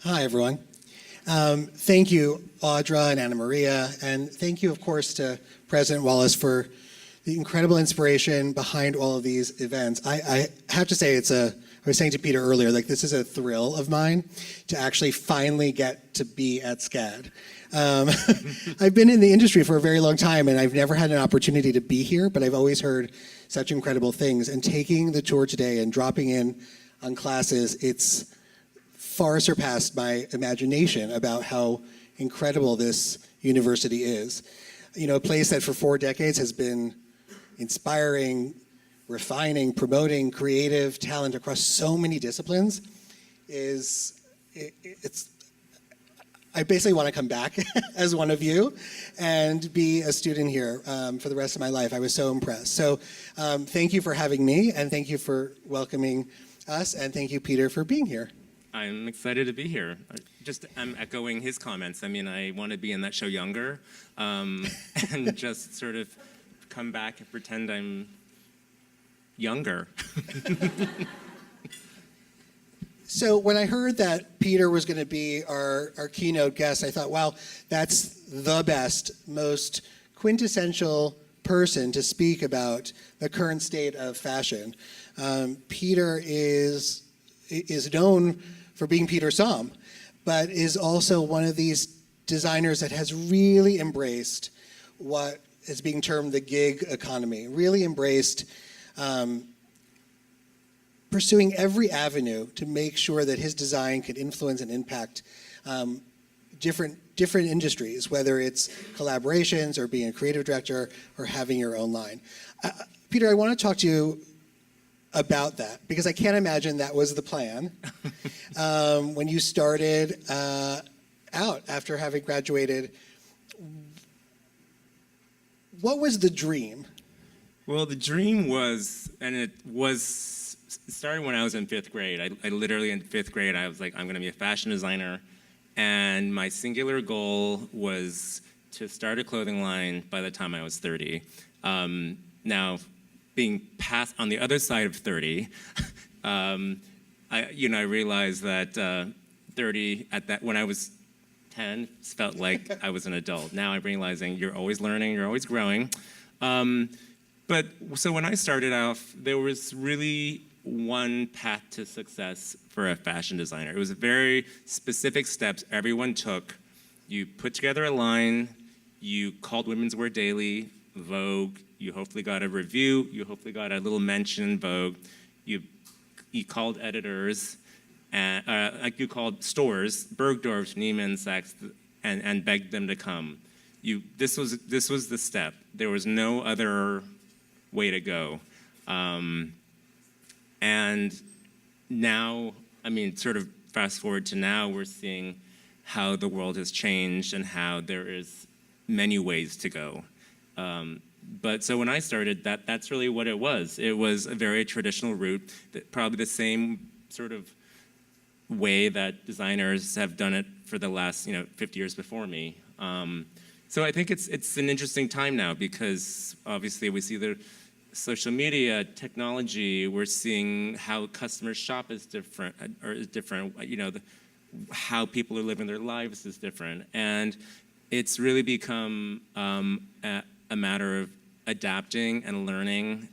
Hi, everyone. Thank you, Audra and Anna Maria, and thank you, of course, to President Wallace for the incredible inspiration behind all of these events. I have to say, I was saying to Peter earlier, like this is a thrill of mine to actually finally get to be at SCAD. I've been in the industry for a very long time, and I've never had an opportunity to be here, but I've always heard such incredible things. And taking the tour today and dropping in on classes, it's far surpassed my imagination about how incredible this university is. You know, a place that for 4 decades has been inspiring, refining, promoting creative talent across so many disciplines I basically want to come back as one of you and be a student here for the rest of my life. I was so impressed. So thank you for having me, and thank you for welcoming us, and thank you, Peter, for being here. I'm excited to be here. I'm echoing his comments. I mean, I want to be in that show younger and just sort of come back and pretend I'm younger. So when I heard that Peter was going to be our keynote guest, I thought, wow, that's the best, most quintessential person to speak about the current state of fashion. Peter is known for being Peter Som, but is also one of these designers that has really embraced what is being termed the gig economy, really embraced pursuing every avenue to make sure that his design could influence and impact different industries, whether it's collaborations or being a creative director or having your own line. Peter, I want to talk to you about that, because I can't imagine that was the plan when you started out after having graduated. What was the dream? Well, the dream was, and it started when I was in 5th grade. I literally, in 5th grade, I was like, I'm going to be a fashion designer. And my singular goal was to start a clothing line by the time I was 30. Now, being past on the other side of 30, I realized that 30 when I was 10 felt like I was an adult. Now I'm realizing you're always learning, you're always growing. So when I started off, there was really one path to success for a fashion designer. It was very specific steps everyone took. You put together a line, you called Women's Wear Daily, Vogue, you hopefully got a review, you hopefully got a little mention in Vogue, you called editors, and you called stores, Bergdorf, Neiman Sachs, and begged them to come. This was the step. There was no other way to go. And now, I mean, sort of fast forward to now, we're seeing how the world has changed and how there is many ways to go. But so when I started, that's really what it was. It was a very traditional route, probably the same sort of way that designers have done it for the last 50 years before me. So I think it's an interesting time now, because obviously we see the social media, technology, we're seeing how customers shop is different, how people are living their lives is different. And it's really become a matter of adapting and learning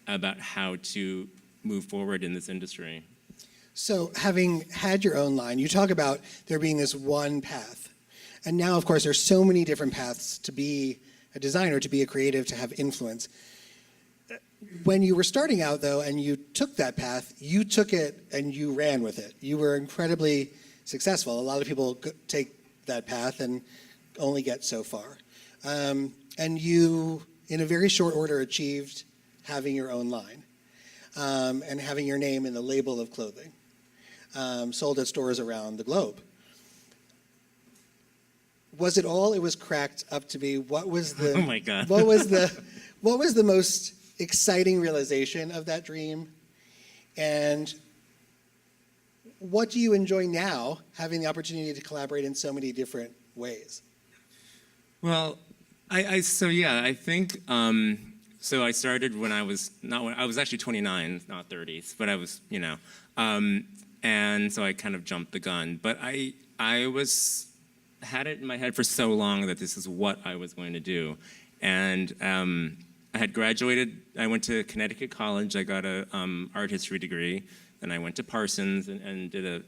about how to move forward in this industry. So having had your own line, you talk about there being this one path. And now, of course, there's so many different paths to be a designer, to be a creative, to have influence. When you were starting out, though, and you took that path, you took it and you ran with it. You were incredibly successful. A lot of people take that path and only get so far. And you, in a very short order, achieved having your own line and having your name in the label of clothing, sold at stores around the globe. Was it all it was cracked up to be? What was the? Oh my God! What was the most exciting realization of that dream? And what do you enjoy now, having the opportunity to collaborate in so many different ways? Well, I think so. I started when I was actually 29, not 30, but I was, and so I kind of jumped the gun. But I had it in my head for so long that this is what I was going to do. And I had graduated. I went to Connecticut College. I got a art history degree. Then I went to Parsons and did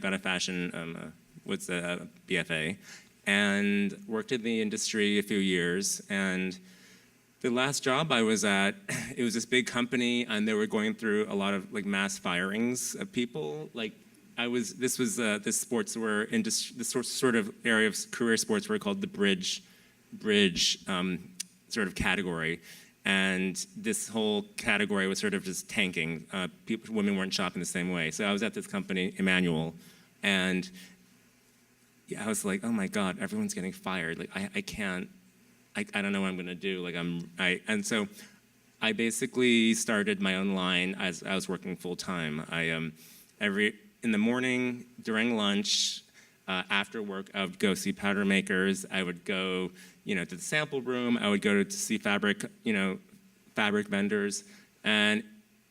got a fashion, what's a BFA, and worked in the industry a few years. And the last job I was at, it was this big company, and they were going through a lot of like mass firings of people. Like this was this sportswear industry, this sort of area of career sportswear called the bridge sort of category. And this whole category was sort of just tanking. Women weren't shopping the same way. So I was at this company, Emmanuel, and yeah, I was like, oh my God, everyone's getting fired. Like I can't. I don't know what I'm gonna do. And so I basically started my own line as I was working full time. In the morning, during lunch, after work, I would go see powder makers. I would go, to the sample room. I would go to see fabric vendors, and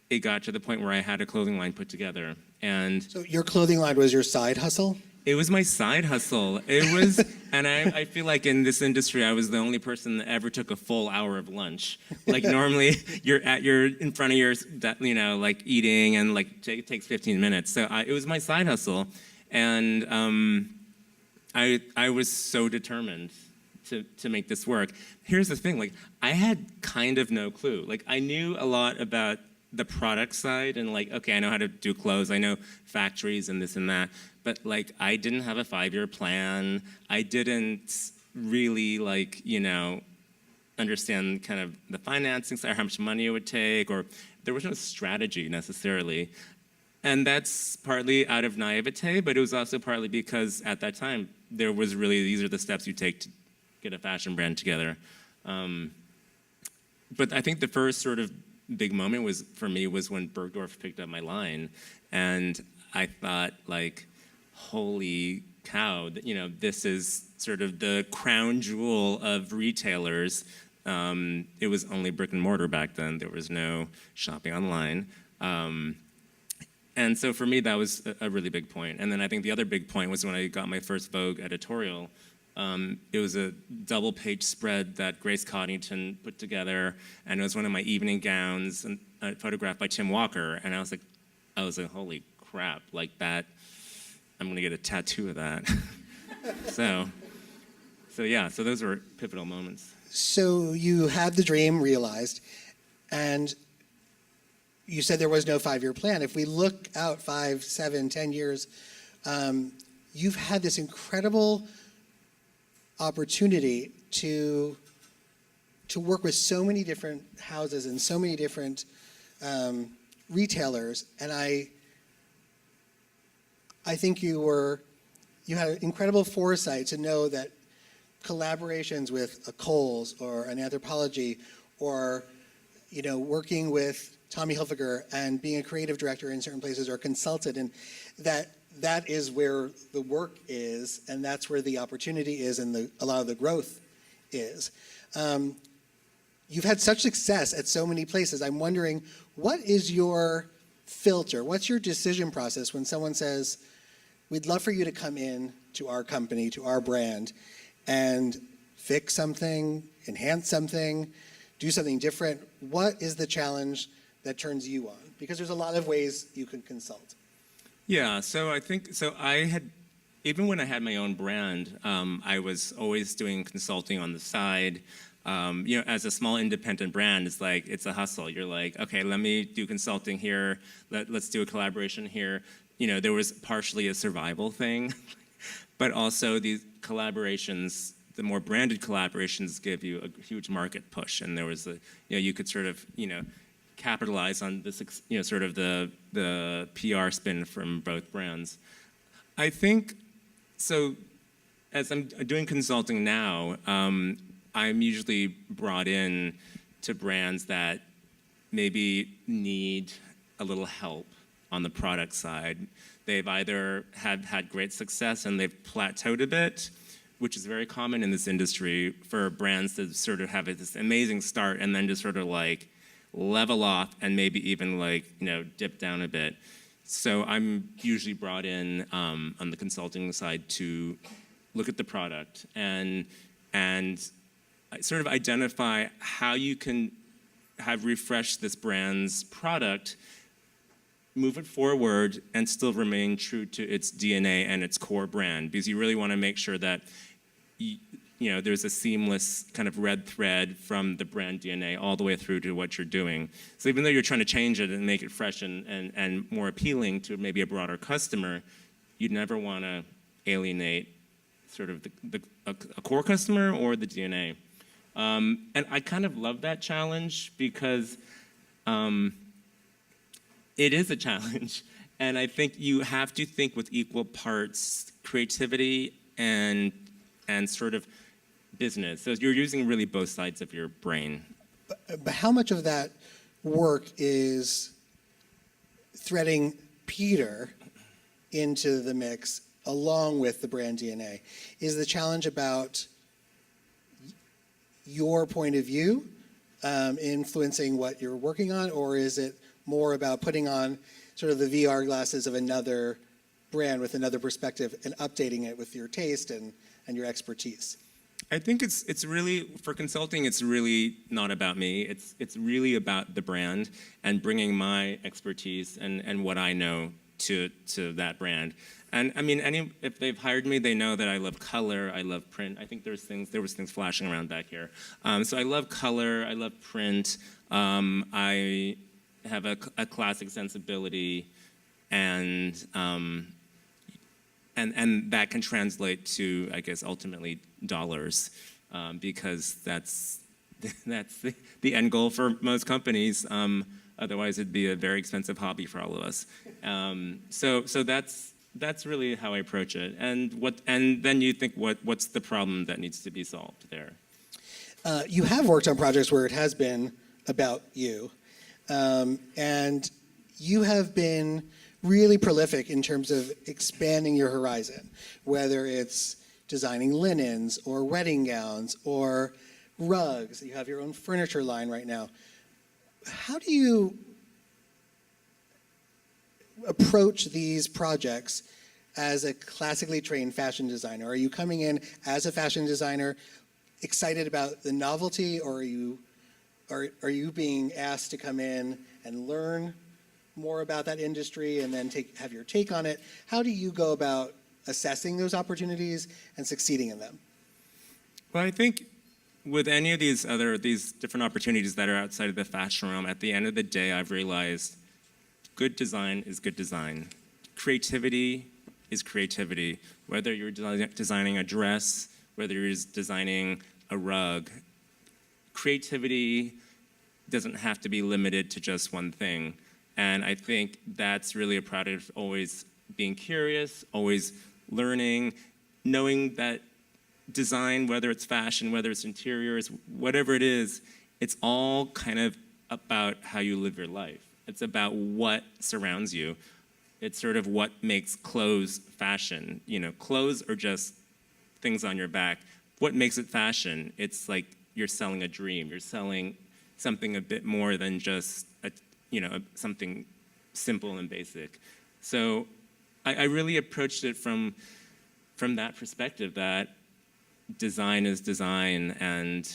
it got to the point where I had a clothing line put together. And So your clothing line was your side hustle? it was my side hustle. It was, and I feel like in this industry, I was the only person that ever took a full hour of lunch. Like normally, you're in front of yours, like eating, and like it takes 15 minutes. So it was my side hustle, and I was so determined to make this work. Here's the thing: like I had kind of no clue. Like I knew a lot about the product side, and like okay, I know how to do clothes. I know factories and this and that. But like, I didn't have a 5-year plan. I didn't really understand kind of the financing side, or how much money it would take, or there was no strategy necessarily. And that's partly out of naivete, but it was also partly because at that time, there was really, these are the steps you take to get a fashion brand together. But I think the first sort of big moment for me was when Bergdorf picked up my line. And I thought like, holy cow, this is sort of the crown jewel of retailers. It was only brick and mortar back then. There was no shopping online. And so for me, that was a really big point. And then I think the other big point was when I got my first Vogue editorial. It was a double-page spread that Grace Coddington put together, and it was one of my evening gowns, and photographed by Tim Walker. And I was like, holy crap, like that. I'm gonna get a tattoo of that. so those were pivotal moments. So you had the dream realized, and you said there was no 5-year plan. If we look out 5, 7, 10 years, you've had this incredible opportunity to work with so many different houses and so many different retailers, and I think you had incredible foresight to know that collaborations with a Kohl's or an Anthropology, or working with Tommy Hilfiger and being a creative director in certain places, or consultant, and that is where the work is, and that's where the opportunity is, and a lot of the growth is. You've had such success at so many places. I'm wondering, what is your filter? What's your decision process when someone says, we'd love for you to come in to our company, to our brand, and fix something, enhance something, do something different? What is the challenge that turns you on? Because there's a lot of ways you can consult. Yeah, so I think, even when I had my own brand, I was always doing consulting on the side. As a small independent brand, it's a hustle. You're like, okay, let me do consulting here. Let's do a collaboration here. There was partially a survival thing, but also these collaborations, the more branded collaborations give you a huge market push. And there was you could sort of, capitalize on this, sort of the PR spin from both brands. I think, so as I'm doing consulting now, I'm usually brought in to brands that maybe need a little help on the product side. They've either had great success and they've plateaued a bit, which is very common in this industry for brands to sort of have this amazing start and then just sort of like level off and maybe even dip down a bit. So I'm usually brought in on the consulting side to look at the product and sort of identify how you can have refreshed this brand's product, move it forward, and still remain true to its DNA and its core brand, because you really want to make sure that there's a seamless kind of red thread from the brand DNA all the way through to what you're doing. So even though you're trying to change it and make it fresh and more appealing to maybe a broader customer, you'd never want to alienate sort of a core customer or the DNA. And I kind of love that challenge because it is a challenge. And I think you have to think with equal parts creativity and sort of business. So you're using really both sides of your brain. But how much of that work is threading Peter into the mix along with the brand DNA? Is the challenge about your point of view influencing what you're working on, or is it more about putting on sort of the VR glasses of another brand with another perspective and updating it with your taste and your expertise? I think it's really, for consulting, it's really not about me. It's really about the brand and bringing my expertise and what I know to that brand. And I mean, if they've hired me, they know that I love color, I love print. I think there was things flashing around back here. So I love color, I love print. I have a classic sensibility, and that can translate to, I guess, ultimately dollars, because that's the end goal for most companies. Otherwise, it'd be a very expensive hobby for all of us. So that's really how I approach it. And then you think, what's the problem that needs to be solved there? You have worked on projects where it has been about you, and you have been really prolific in terms of expanding your horizon, whether it's designing linens or wedding gowns or rugs. You have your own furniture line right now. How do you approach these projects as a classically trained fashion designer? Are you coming in as a fashion designer excited about the novelty, or are you being asked to come in and learn more about that industry and then have your take on it? How do you go about assessing those opportunities and succeeding in them? Well, I think with any of these different opportunities that are outside of the fashion realm, at the end of the day, I've realized good design is good design. Creativity is creativity. Whether you're designing a dress, whether you're designing a rug, creativity doesn't have to be limited to just one thing. And I think that's really a product of always being curious, always learning, knowing that design, whether it's fashion, whether it's interiors, whatever it is, it's all kind of about how you live your life. It's about what surrounds you. It's sort of what makes clothes fashion. Clothes are just things on your back. What makes it fashion? It's like you're selling a dream. You're selling something a bit more than just something simple and basic. So I really approached it from that perspective, that design is design, and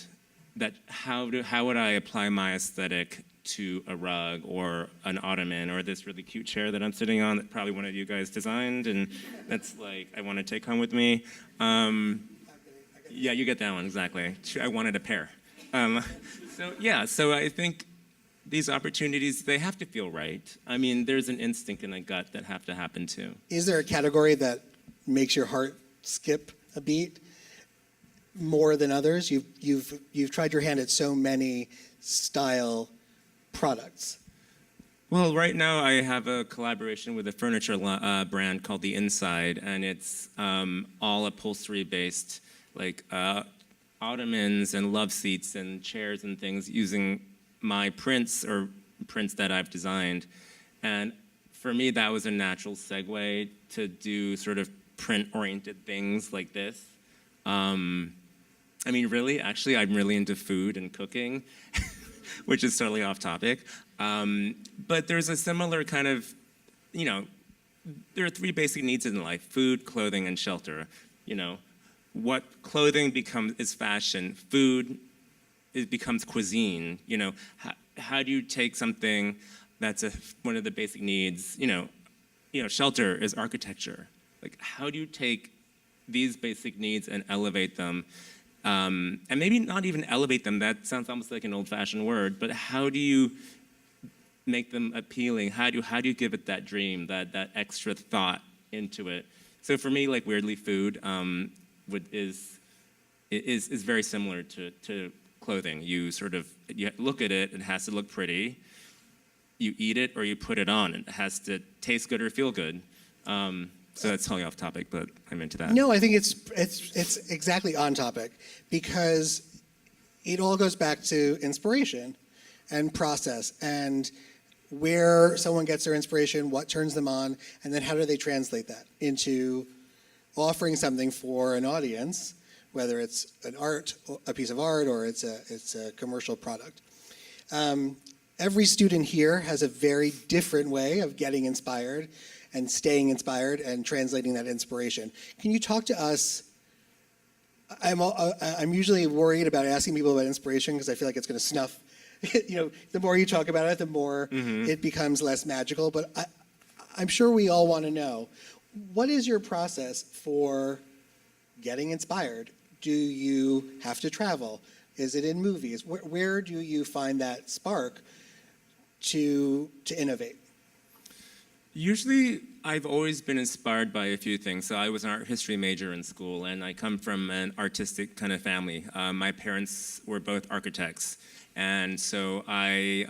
that how would I apply my aesthetic to a rug or an ottoman or this really cute chair that I'm sitting on that probably one of you guys designed, and that's like I want to take home with me. Yeah, you get that one, exactly. I wanted a pair. So I think these opportunities, they have to feel right. I mean, there's an instinct and a gut that have to happen too. Is there a category that makes your heart skip a beat more than others? You've tried your hand at so many style products. Well, right now I have a collaboration with a furniture brand called The Inside, and it's all upholstery based, like ottomans and love seats and chairs and things using my prints that I've designed. And for me, that was a natural segue to do sort of print-oriented things like this. I mean, really, actually, I'm really into food and cooking, which is totally off topic. But there's a similar kind of there are three basic needs in life: food, clothing, and shelter. What clothing is fashion, food it becomes cuisine. How do you take something that's one of the basic needs? Shelter is architecture. Like, how do you take these basic needs and elevate them? And maybe not even elevate them, that sounds almost like an old-fashioned word, but how do you make them appealing? How do you give it that dream, that extra thought into it? So for me, like, weirdly, food is very similar to clothing. You look at it, it has to look pretty. You eat it or you put it on. It has to taste good or feel good. So that's totally off topic, but I'm into that. No, I think it's exactly on topic, because it all goes back to inspiration and process and where someone gets their inspiration, what turns them on, and then how do they translate that into offering something for an audience, whether it's a piece of art, or it's a commercial product. Every student here has a very different way of getting inspired and staying inspired and translating that inspiration. Can you talk to us? I'm usually worried about asking people about inspiration because I feel like it's going to snuff. The more you talk about it, the more it becomes less magical. But I'm sure we all want to know, what is your process for getting inspired? Do you have to travel? Is it in movies? Where do you find that spark to innovate? Usually, I've always been inspired by a few things. So I was an art history major in school, and I come from an artistic kind of family. My parents were both architects, and so I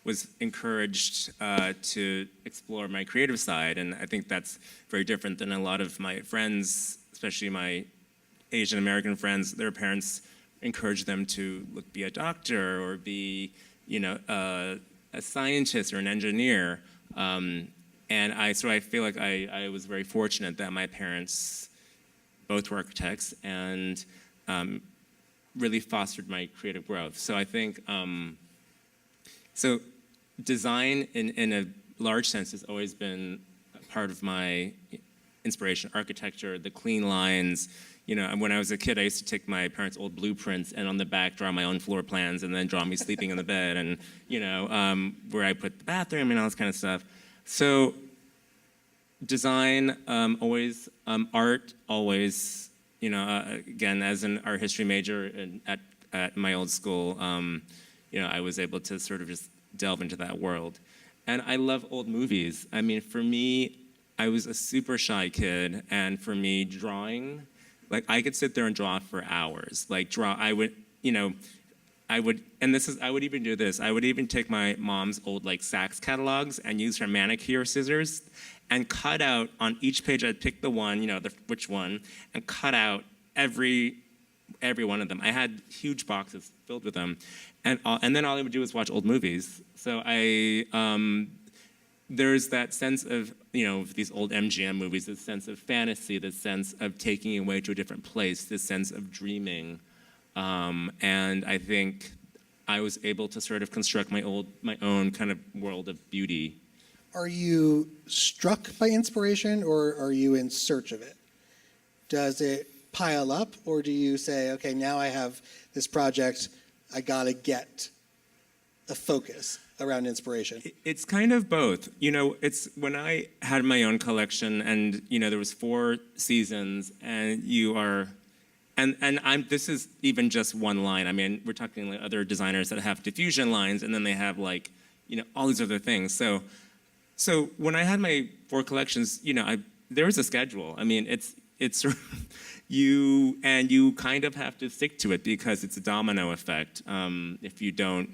was encouraged to explore my creative side, and I think that's very different than a lot of my friends, especially my Asian American friends. Their parents encouraged them to be a doctor or be, a scientist or an engineer, so I feel like I was very fortunate that my parents both were architects and really fostered my creative growth. So I think design in a large sense has always been a part of my inspiration. Architecture, the clean lines. When I was a kid, I used to take my parents' old blueprints and on the back draw my own floor plans and then draw me sleeping in the bed and, where I put the bathroom and all this kind of stuff. So design, always, art, always, again, as an art history major at my old school, I was able to sort of just delve into that world. And I love old movies. I mean, for me, I was a super shy kid, and for me, drawing, I could sit there and draw for hours. I would even do this. I would even take my mom's old Saks catalogs and use her manicure scissors and cut out on each page. I'd pick the one, which one, and cut out every one of them. I had huge boxes filled with them, and then all I would do was watch old movies. So there's that sense of, these old MGM movies, this sense of fantasy, this sense of taking you away to a different place, this sense of dreaming. And I think I was able to sort of construct my own kind of world of beauty. Are you struck by inspiration, or are you in search of it? Does it pile up, or do you say, okay, now I have this project, I gotta get a focus around inspiration? It's kind of both. It's when I had my own collection, and there was 4 seasons, and this is even just one line. I mean, we're talking other designers that have diffusion lines, and then they have all these other things. So when I had my 4 collections, there was a schedule. I mean, it's you kind of have to stick to it because it's a domino effect. If you don't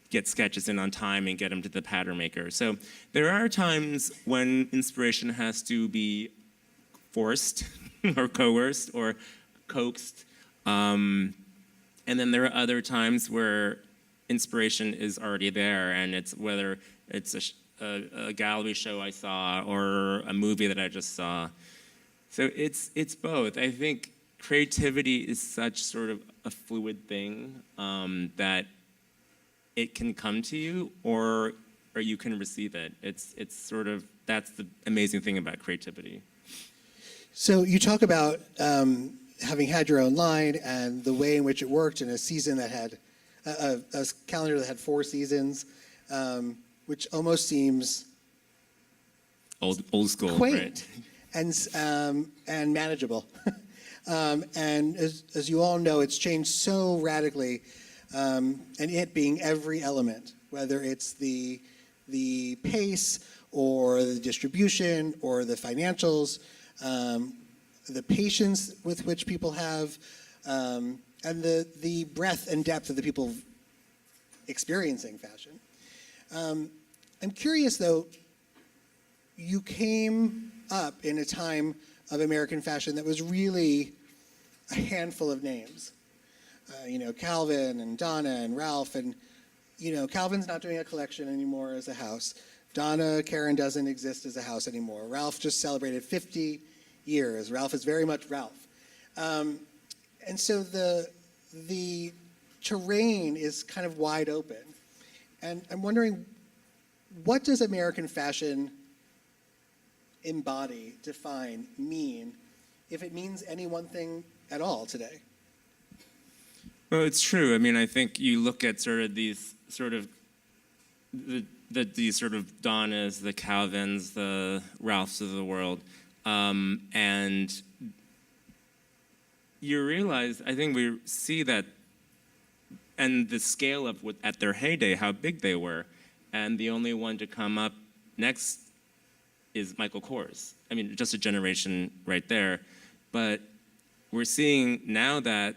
get sketches in on time and get them to the pattern maker. So there are times when inspiration has to be forced or coerced or coaxed. And then there are other times where inspiration is already there, and it's whether it's a gallery show I saw or a movie that I just saw. So it's both. I think creativity is such sort of a fluid thing that it can come to you, or or you can receive it. It's sort of, that's the amazing thing about creativity. So you talk about having had your own line and the way in which it worked in a season that had a calendar that had 4 seasons, which almost seems Old school, quaint, right? and manageable. And as you all know, it's changed so radically, and it being every element, whether it's the pace or the distribution or the financials, the patience with which people have, and the breadth and depth of the people experiencing fashion. I'm curious, though, you came up in a time of American fashion that was really a handful of names. Calvin and Donna and Ralph, and Calvin's not doing a collection anymore as a house. Donna Karan doesn't exist as a house anymore. Ralph just celebrated 50 years. Ralph is very much Ralph. And so the terrain is kind of wide open. And I'm wondering, what does American fashion embody, define, mean, if it means any one thing at all today? Well, it's true. I mean, I think you look at sort of these sort of these sort of Donnas, the Calvins, the Ralphs of the world, and you realize, I think we see that, and the scale of at their heyday, how big they were, and the only one to come up next is Michael Kors. I mean, just a generation right there. But we're seeing now that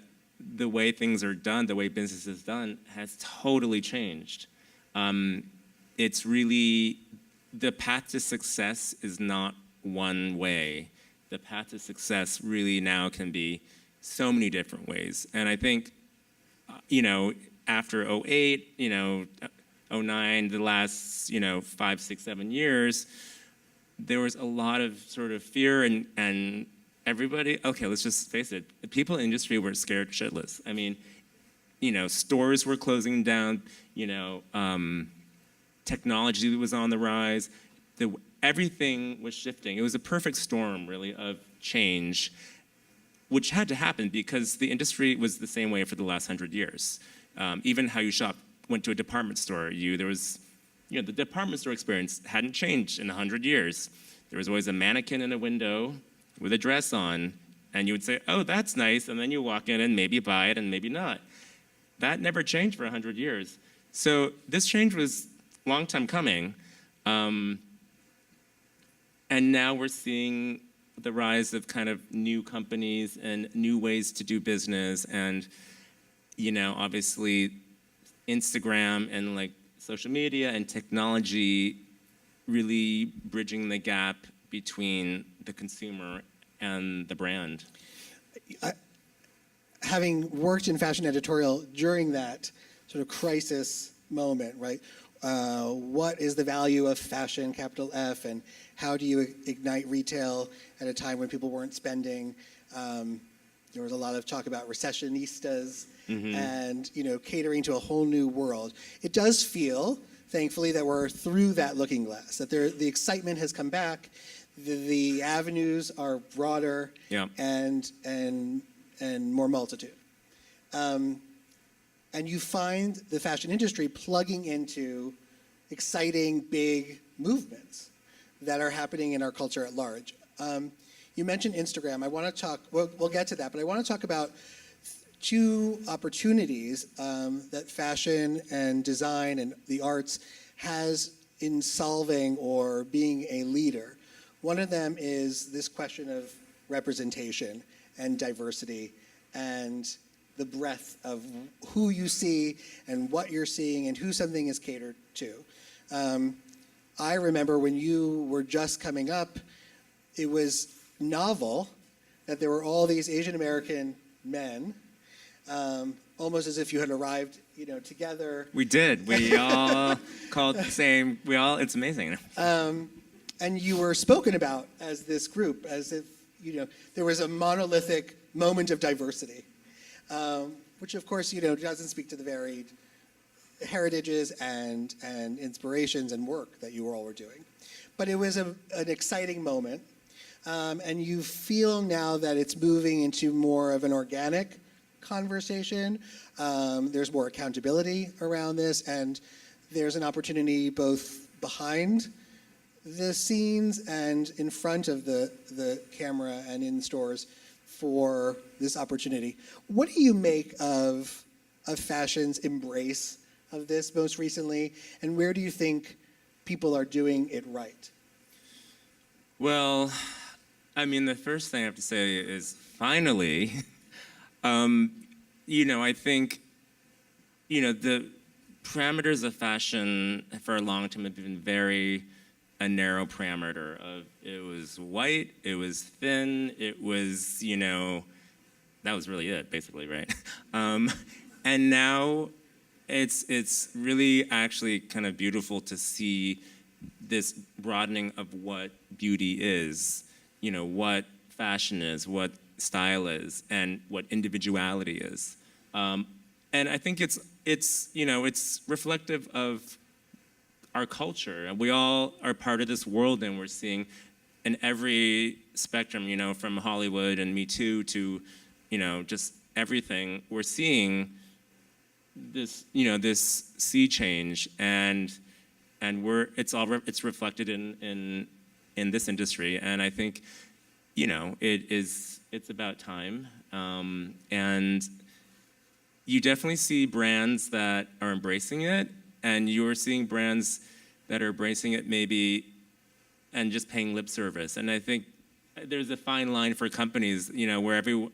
the way things are done, the way business is done, has totally changed. It's really, the path to success is not one way. The path to success really now can be so many different ways. And I think, after 08, 09, the last, 5, 6, 7 years, there was a lot of sort of fear and everybody, okay, let's just face it, the people in the industry were scared shitless. I mean, stores were closing down, technology was on the rise, everything was shifting. It was a perfect storm, really, of change, which had to happen because the industry was the same way for the last 100 years. Even how you went to a department store, the department store experience hadn't changed in 100 years. There was always a mannequin in a window with a dress on, and you would say, oh, that's nice, and then you walk in and maybe buy it and maybe not. That never changed for 100 years. So this change was a long time coming, and now we're seeing the rise of kind of new companies and new ways to do business, and obviously Instagram and social media and technology really bridging the gap between the consumer and the brand. Having worked in fashion editorial during that sort of crisis moment, right? What is the value of fashion, capital F, and how do you ignite retail at a time when people weren't spending? There was a lot of talk about recessionistas and catering to a whole new world. It does feel, thankfully, that we're through that looking glass, that the excitement has come back, the avenues are broader, and more multitude. And you find the fashion industry plugging into exciting big movements that are happening in our culture at large. You mentioned Instagram. I want to talk, we'll get to that, but I want to talk about 2 opportunities that fashion and design and the arts has in solving or being a leader. One of them is this question of representation and diversity and the breadth of who you see and what you're seeing and who something is catered to. I remember when you were just coming up, it was novel that there were all these Asian American men, almost as if you had arrived, together. We did. We all called the same. It's amazing. And you were spoken about as this group, as if, there was a monolithic moment of diversity, which of course, doesn't speak to the varied heritages and inspirations and work that you all were doing. But it was an exciting moment, and you feel now that it's moving into more of an organic conversation. There's more accountability around this, and there's an opportunity both behind the scenes and in front of the camera and in stores for this opportunity. What do you make of fashion's embrace of this most recently, and where do you think people are doing it right? Well, I mean, the first thing I have to say is finally, I think, the parameters of fashion for a long time have been very a narrow parameter of it was white, it was thin, it was, that was really it, basically, right? And now it's really actually kind of beautiful to see this broadening of what beauty is, what fashion is, what style is, and what individuality is. And I think it's reflective of our culture, and we all are part of this world, and we're seeing in every spectrum, from Hollywood and Me Too to, just everything. We're seeing this, this sea change, and it's reflected in this industry, and I think, it's about time, and you definitely see brands that are embracing it, and you're seeing brands that are embracing it maybe and just paying lip service. And I think there's a fine line for companies, where every,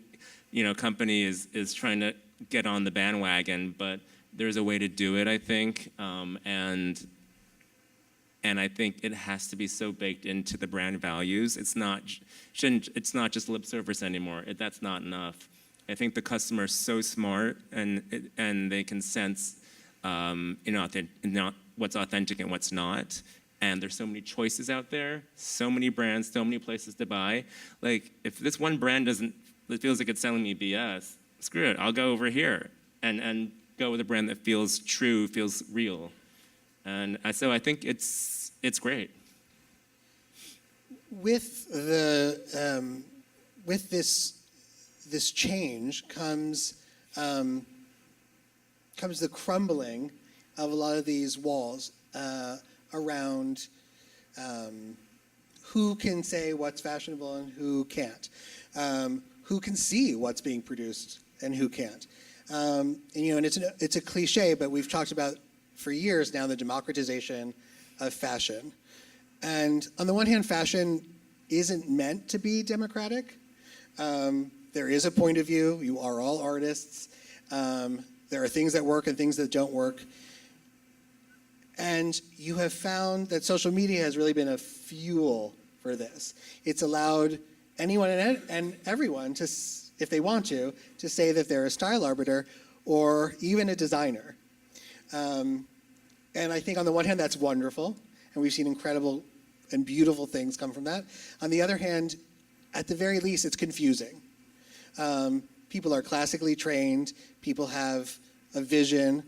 company is trying to get on the bandwagon, but there's a way to do it, I think, and I think it has to be so baked into the brand values. It's not just lip service anymore. That's not enough. I think the customer is so smart, and they can sense what's authentic and what's not. And there's so many choices out there, so many brands, so many places to buy. Like, if this one brand it feels like it's selling me BS, screw it, I'll go over here and go with a brand that feels true, feels real. And so I think it's great. With this change comes the crumbling of a lot of these walls around who can say what's fashionable and who can't, who can see what's being produced and who can't. And it's a cliche, but we've talked about for years now the democratization of fashion. And on the one hand, fashion isn't meant to be democratic. There is a point of view. You are all artists. There are things that work and things that don't work. And you have found that social media has really been a fuel for this. It's allowed anyone and everyone to, if they want to say that they're a style arbiter or even a designer. And I think on the one hand, that's wonderful. And we've seen incredible and beautiful things come from that. On the other hand, at the very least, it's confusing. People are classically trained. People have a vision.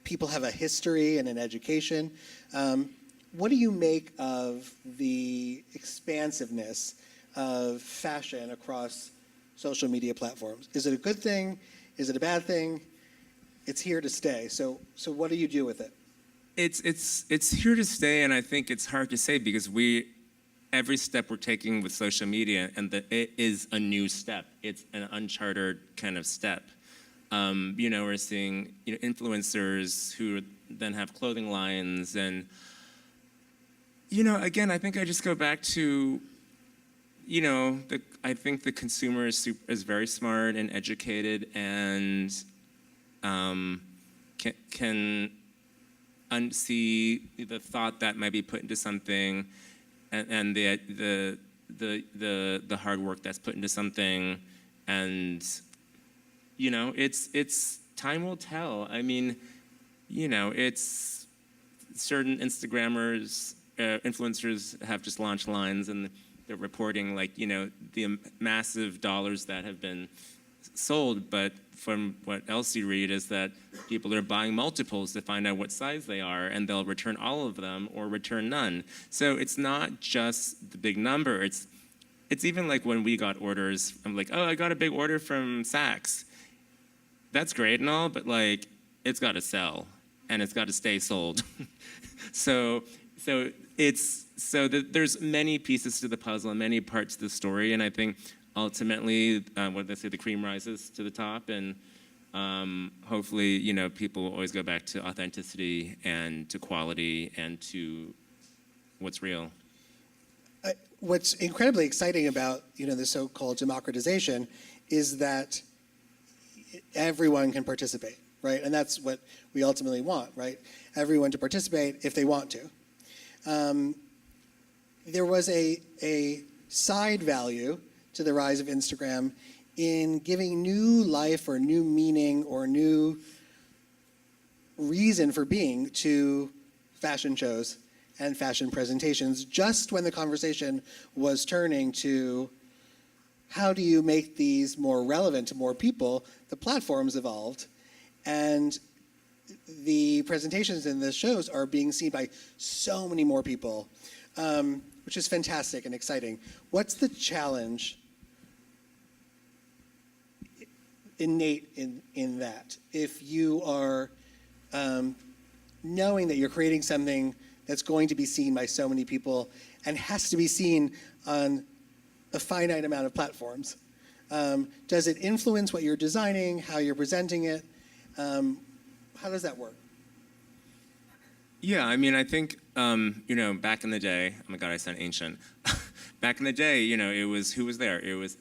People have a history and an education. What do you make of the expansiveness of fashion across social media platforms? Is it a good thing? Is it a bad thing? It's here to stay. So what do you do with it? It's here to stay, and I think it's hard to say because every step we're taking with social media, and it is a new step. It's an uncharted kind of step. We're seeing influencers who then have clothing lines, and again, I think I just go back to I think the consumer is very smart and educated, and can unsee the thought that might be put into something, and the hard work that's put into something, and it's time will tell. I mean, it's certain Instagrammers, influencers have just launched lines, and they're reporting the massive dollars that have been sold, but from what else you read is that people are buying multiples to find out what size they are, and they'll return all of them or return none. So it's not just the big number. It's even like when we got orders. I'm like, oh, I got a big order from Saks. That's great and all, but like, it's got to sell, and it's got to stay sold. There's many pieces to the puzzle and many parts to the story, and I think ultimately, what they say, the cream rises to the top, and hopefully, people will always go back to authenticity and to quality and to what's real. What's incredibly exciting about the so-called democratization is that everyone can participate, right? And that's what we ultimately want, right? Everyone to participate if they want to. There was a side value to the rise of Instagram in giving new life or new meaning or new reason for being to fashion shows and fashion presentations, just when the conversation was turning to how do you make these more relevant to more people, the platforms evolved, and the presentations in the shows are being seen by so many more people, which is fantastic and exciting. What's the challenge innate in that? If you are knowing that you're creating something that's going to be seen by so many people and has to be seen on a finite amount of platforms, does it influence what you're designing, how you're presenting it? How does that work? Yeah, I mean, I think, back in the day, oh my God, I sound ancient. Back in the day, it was, who was there? It was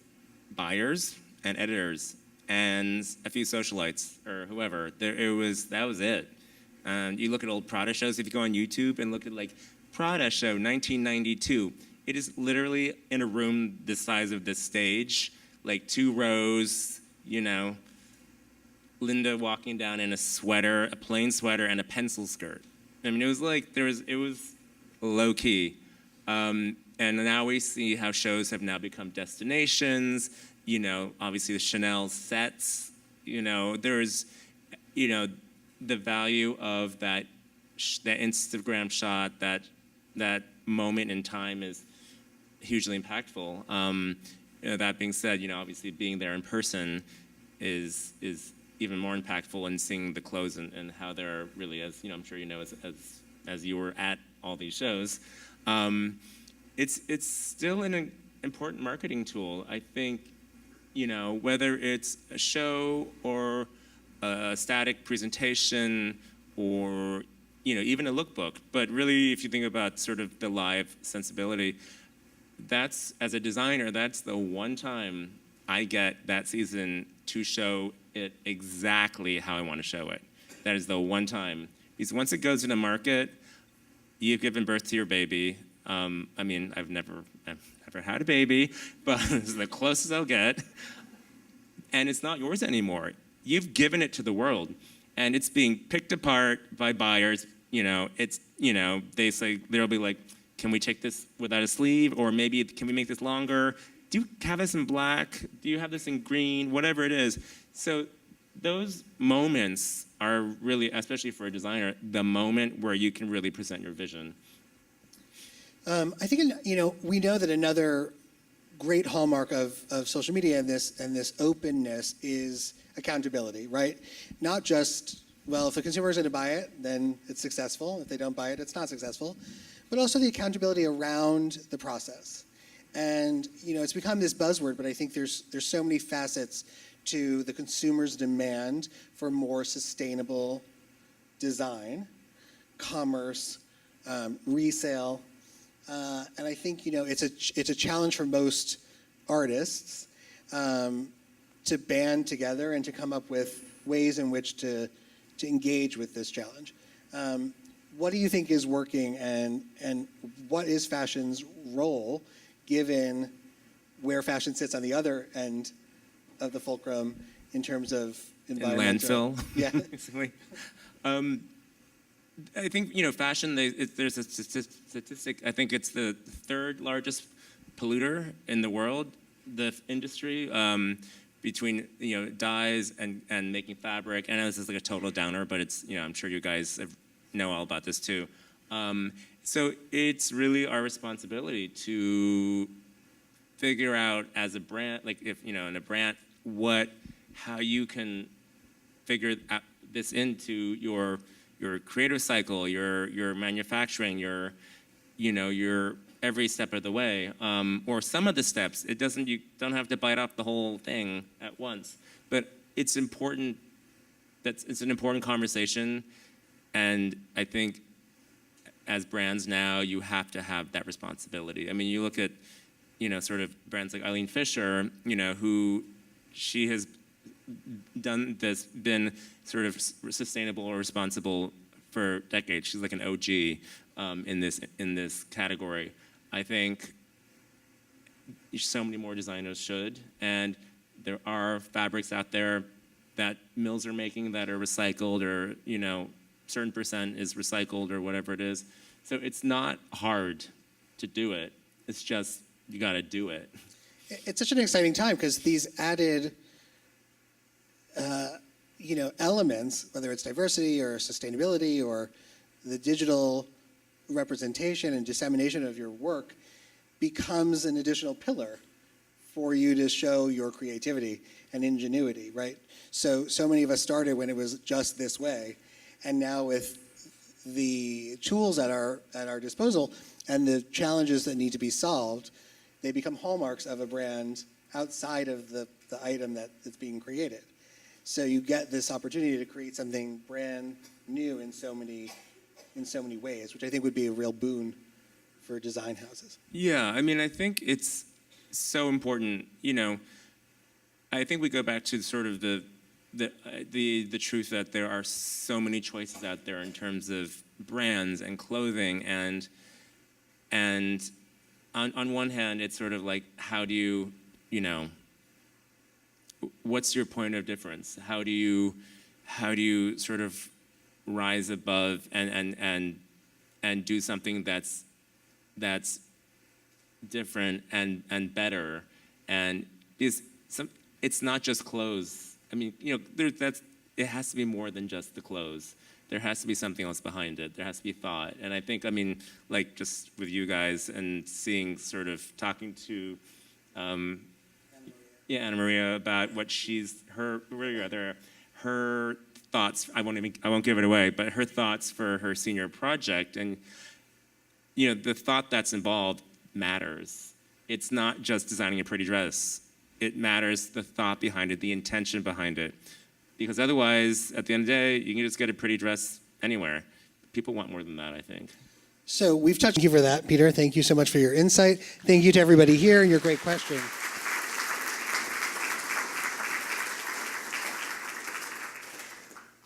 buyers and editors and a few socialites or whoever. That was it. You look at old Prada shows, if you go on YouTube and look at like Prada show 1992, it is literally in a room the size of this stage, like 2 rows, Linda walking down in a sweater, a plain sweater and a pencil skirt. I mean, it was like, it was low key. And now we see how shows have now become destinations, obviously the Chanel sets, there's, the value of that Instagram shot, that moment in time is hugely impactful. That being said, obviously being there in person is even more impactful, and seeing the clothes and how they're really, as I'm sure as you were at all these shows, it's still an important marketing tool. I think, whether it's a show or a static presentation or even a lookbook, but really if you think about sort of the live sensibility, that's, as a designer, that's the one time I get that season to show it exactly how I want to show it. That is the one time. Because once it goes into market, you've given birth to your baby. I mean, I've never had a baby, but it's the closest I'll get. And it's not yours anymore. You've given it to the world, and it's being picked apart by buyers. They say, they'll be like, can we take this without a sleeve? Or maybe, can we make this longer? Do you have this in black? Do you have this in green? Whatever it is. So those moments are really, especially for a designer, the moment where you can really present your vision. I think, we know that another great hallmark of social media and this openness is accountability, right? Not just, well, if the consumer is going to buy it, then it's successful. If they don't buy it, it's not successful. But also the accountability around the process. And, it's become this buzzword, but I think there's so many facets to the consumer's demand for more sustainable design, commerce, resale. And I think, it's a challenge for most artists to band together and to come up with ways in which to engage with this challenge. What do you think is working, and what is fashion's role, given where fashion sits on the other end of the fulcrum in terms of environmental? Landfill. Yeah. Basically. I think, fashion, there's a statistic, I think it's the 3rd largest polluter in the world, the industry, between dyes and making fabric. I know this is like a total downer, but it's I'm sure you guys know all about this too. So it's really our responsibility to figure out as a brand, like if in a brand, how you can figure this into your creative cycle, your manufacturing, your every step of the way, or some of the steps. You don't have to bite off the whole thing at once, but it's important. It's an important conversation, and I think as brands now, you have to have that responsibility. I mean, you look at sort of brands like Eileen Fisher, who she has been sort of sustainable or responsible for decades. She's like an OG in this category. I think so many more designers should, and there are fabrics out there that mills are making that are recycled, or certain percent is recycled or whatever it is. So it's not hard to do it. It's just you got to do it. It's such an exciting time because these added elements, whether it's diversity or sustainability or the digital representation and dissemination of your work, becomes an additional pillar for you to show your creativity and ingenuity, right? So many of us started when it was just this way, and now with the tools at our disposal and the challenges that need to be solved, they become hallmarks of a brand outside of the item that's being created. So you get this opportunity to create something brand new in so many ways, which I think would be a real boon for design houses. Yeah, I mean, I think it's so important. I think we go back to sort of the truth that there are so many choices out there in terms of brands and clothing, and on one hand, it's sort of like, how do you what's your point of difference? How do you sort of rise above and do something that's different and better, and it's not just clothes. I mean, it has to be more than just the clothes. There has to be something else behind it. There has to be thought. And I think, like just with you guys and seeing, sort of talking to Anna Maria about what her thoughts. I won't give it away, but her thoughts for her senior project, and the thought that's involved matters. It's not just designing a pretty dress. It matters the thought behind it, the intention behind it. Because otherwise, at the end of the day, you can just get a pretty dress anywhere. People want more than that, I think. So we've touched. Thank you for that, Peter. Thank you so much for your insight. Thank you to everybody here and your great question.